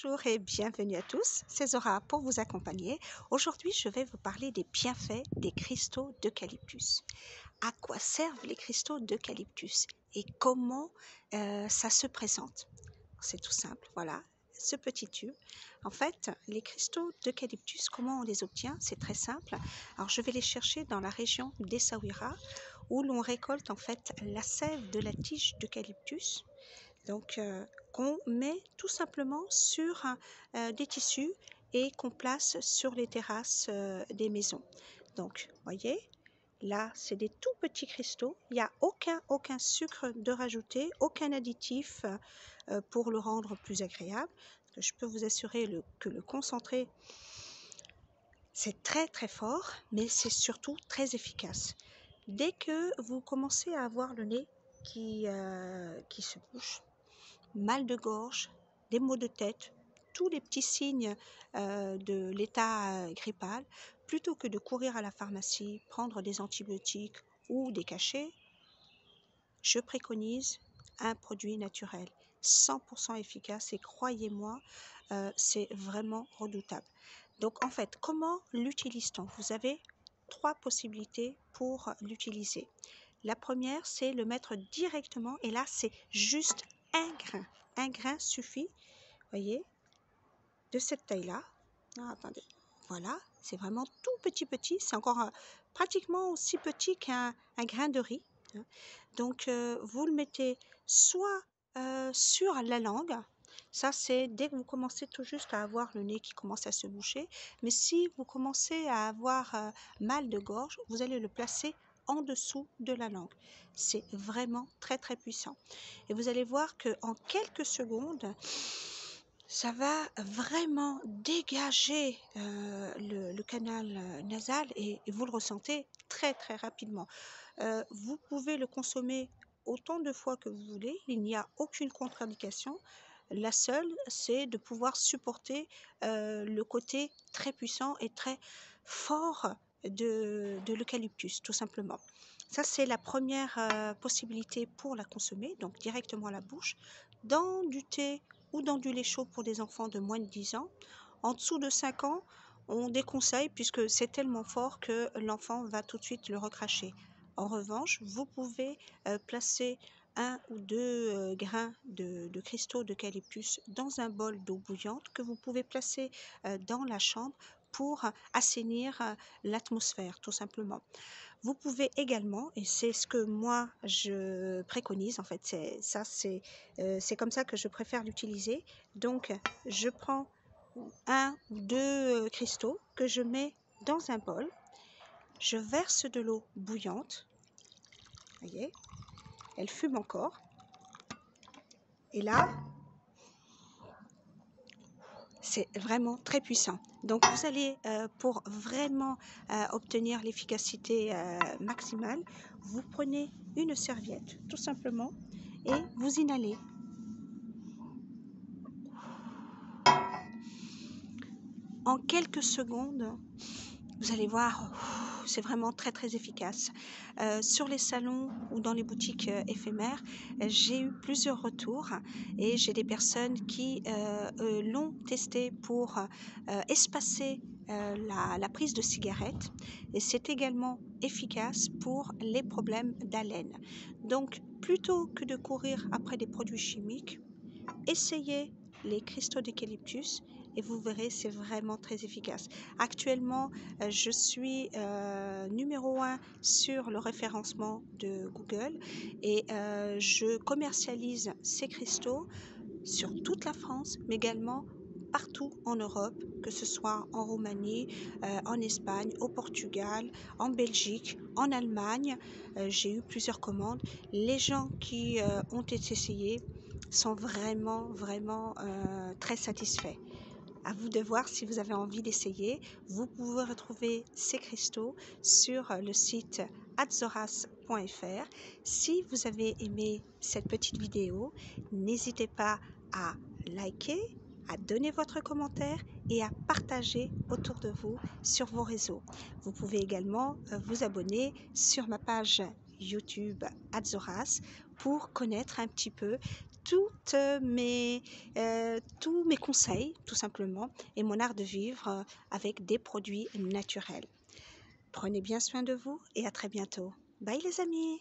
Bonjour et bienvenue à tous, c'est Zora pour vous accompagner. Aujourd'hui, je vais vous parler des bienfaits des cristaux d'eucalyptus. À quoi servent les cristaux d'eucalyptus et comment ça se présente? C'est tout simple, voilà, ce petit tube. En fait, les cristaux d'eucalyptus, comment on les obtient? C'est très simple. Alors, je vais les chercher dans la région d'Essaouira où l'on récolte en fait la sève de la tige d'eucalyptus. Donc, qu'on met tout simplement sur des tissus et qu'on place sur les terrasses des maisons. Donc, voyez, là, c'est des tout petits cristaux. Il n'y a aucun sucre de rajouter, aucun additif pour le rendre plus agréable. Je peux vous assurer que le concentré, c'est très très fort, mais c'est surtout très efficace. Dès que vous commencez à avoir le nez qui se bouche, mal de gorge, des maux de tête, tous les petits signes de l'état grippal, plutôt que de courir à la pharmacie, prendre des antibiotiques ou des cachets, je préconise un produit naturel, 100% efficace et croyez-moi, c'est vraiment redoutable. Donc en fait, comment l'utilise-t-on? Vous avez trois possibilités pour l'utiliser. La première, c'est le mettre directement et là, c'est juste un grain. Un grain suffit, voyez, de cette taille-là. Ah, attendez, voilà, c'est vraiment tout petit. C'est encore pratiquement aussi petit qu'un grain de riz. Hein. Donc, vous le mettez soit sur la langue. Ça, c'est dès que vous commencez tout juste à avoir le nez qui commence à se boucher. Mais si vous commencez à avoir mal de gorge, vous allez le placer en dessous de la langue. C'est vraiment très puissant. Et vous allez voir qu'en quelques secondes, ça va vraiment dégager le canal nasal et vous le ressentez très rapidement. Vous pouvez le consommer autant de fois que vous voulez, il n'y a aucune contre-indication. La seule, c'est de pouvoir supporter le côté très puissant et très fort de l'eucalyptus, tout simplement. Ça, c'est la première possibilité pour la consommer, donc directement à la bouche, dans du thé ou dans du lait chaud pour des enfants de moins de 10 ans. En dessous de 5 ans, on déconseille puisque c'est tellement fort que l'enfant va tout de suite le recracher. En revanche, vous pouvez placer 1 ou 2 grains de cristaux d'eucalyptus dans un bol d'eau bouillante que vous pouvez placer dans la chambre pour assainir l'atmosphère, tout simplement. Vous pouvez également, et c'est ce que moi je préconise, en fait, c'est comme ça que je préfère l'utiliser. Donc, je prends 1 ou 2 cristaux que je mets dans un bol. Je verse de l'eau bouillante. Voyez, elle fume encore. Et là, c'est vraiment très puissant. Donc vous allez, pour vraiment obtenir l'efficacité maximale, vous prenez une serviette, tout simplement, et vous inhalez. En quelques secondes, vous allez voir, c'est vraiment très efficace. Sur les salons ou dans les boutiques éphémères, j'ai eu plusieurs retours et j'ai des personnes qui l'ont testé pour espacer la prise de cigarette et c'est également efficace pour les problèmes d'haleine. Donc, plutôt que de courir après des produits chimiques, essayez les cristaux d'eucalyptus et vous verrez, c'est vraiment très efficace. Actuellement, je suis numéro 1 sur le référencement de Google et je commercialise ces cristaux sur toute la France, mais également partout en Europe, que ce soit en Roumanie, en Espagne, au Portugal, en Belgique, en Allemagne. J'ai eu plusieurs commandes. Les gens qui ont été essayés sont vraiment très satisfaits. À vous de voir si vous avez envie d'essayer. Vous pouvez retrouver ces cristaux sur le site adzoras.fr. Si vous avez aimé cette petite vidéo, n'hésitez pas à liker, à donner votre commentaire et à partager autour de vous sur vos réseaux. Vous pouvez également vous abonner sur ma page YouTube Adzoras pour connaître un petit peu tous mes conseils, tout simplement, et mon art de vivre avec des produits naturels. Prenez bien soin de vous et à très bientôt. Bye les amis!